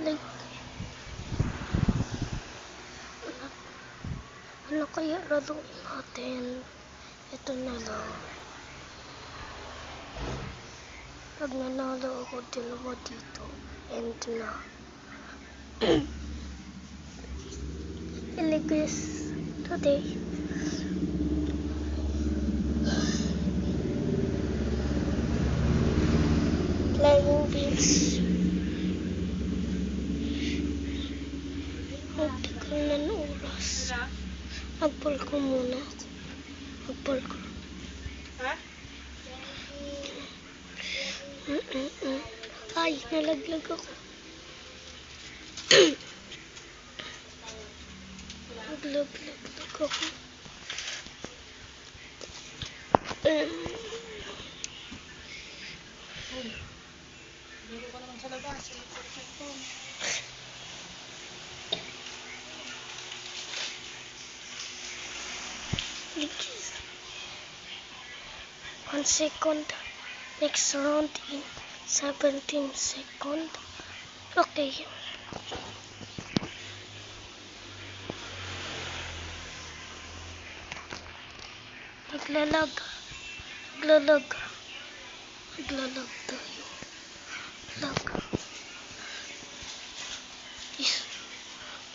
Like, ano kaya laro natin? Ito na lang. Pag nanalo ako, dalawa dito. End na. Illigis today. Flying beans. Magtagal na ng oras. Magbal ko muna ako. Magbal ko. Ha? Ay, nalaglag ako. Naglaglag ako. Dito ka naman sa labas. Ligis. 1 second. Next round in 17 seconds. Okay. Maglalag tayo. Lag.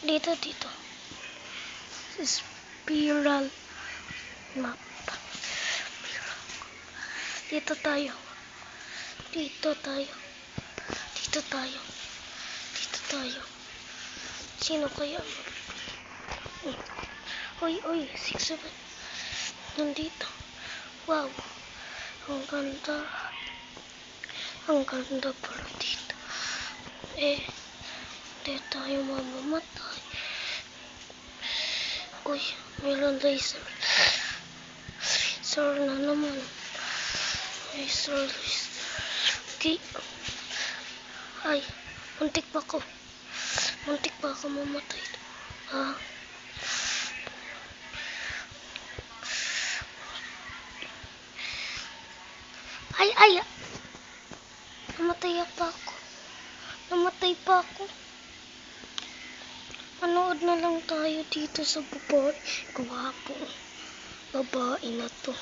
Dito. Spiral map. Dito tayo. Sino kaya? Oy, 6-7. Nandito. Wow. Ang ganda pala dito. Hindi tayo mamamatay. Uy, meron laser. Laser na naman. Laser. Okay. Ay, muntik pa ako mamatay. Ay. Namatay pa ako. Manood na lang tayo dito sa babae. Gwapo. Babae na to.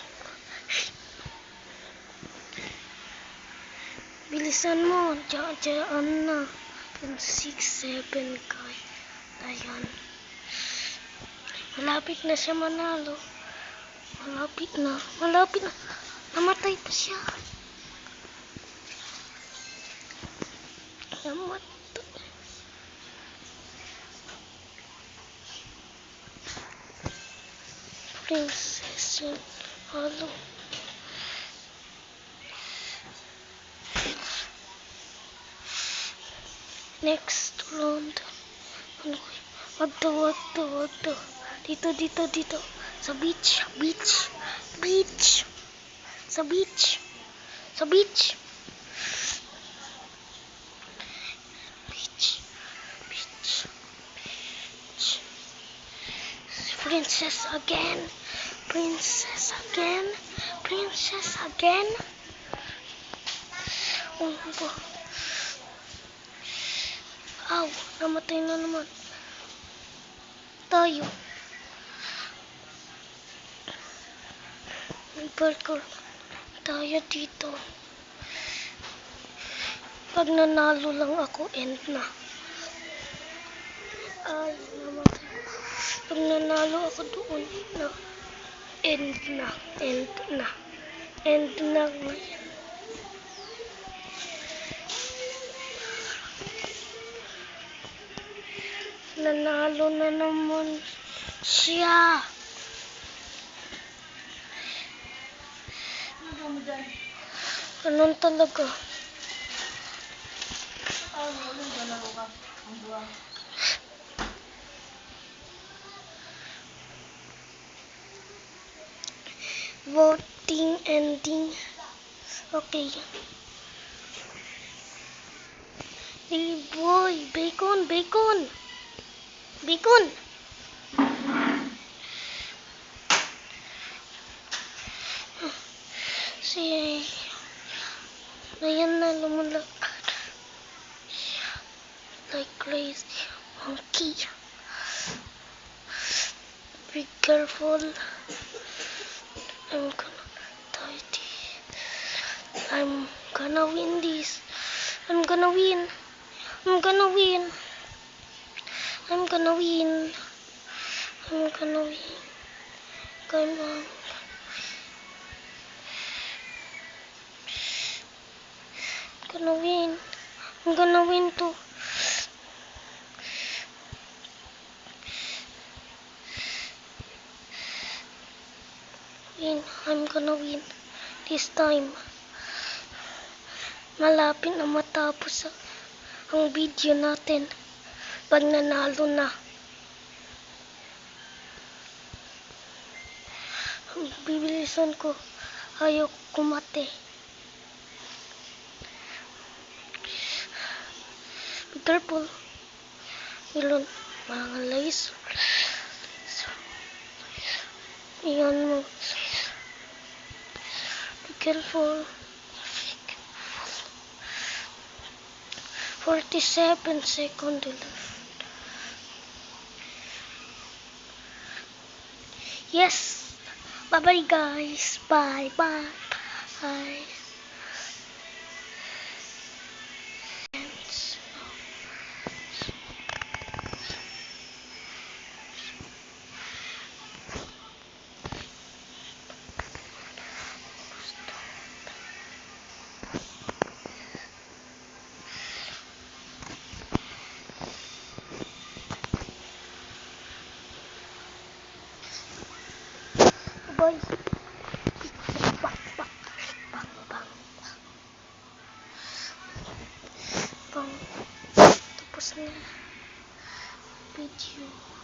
Bilisan mo. Diyan na. 6-7 kay. Ayan. Malapit na siya manalo. Malapit na. Namatay pa siya. Princess yun. Halo. Next round. Ano kayo? Wag to. Dito. Sa beach. Sa beach. Princess again. Aw, namatay na naman. Tayo. Parkour tayo dito. Pag nanalo lang ako, end na. Ay, namatay. Pag nanalo ako doon, end na. Nanalo na naman siya. Ganun talaga. Voting ending. Okay. Hey boy, bacon. Ayan na, lumalakad. like crazy monkey. Be careful. I'm gonna die. I'm gonna win this. I'm gonna win. I'm gonna win. I'm gonna win. I'm gonna win. Come on. I'm gonna win. I'm gonna win too. I'm gonna win this time. Malapit na matapos ang video natin pag nanalo na. Ang bibilisan ko, ayaw kumate. Be careful. Milon, mga laser. Iyan mo. Be careful. 47 seconds left. Yes. Bye-bye guys. Bye-bye. Bye. Boy. Bang, bang, bang, bang. Bang. Tapos na video.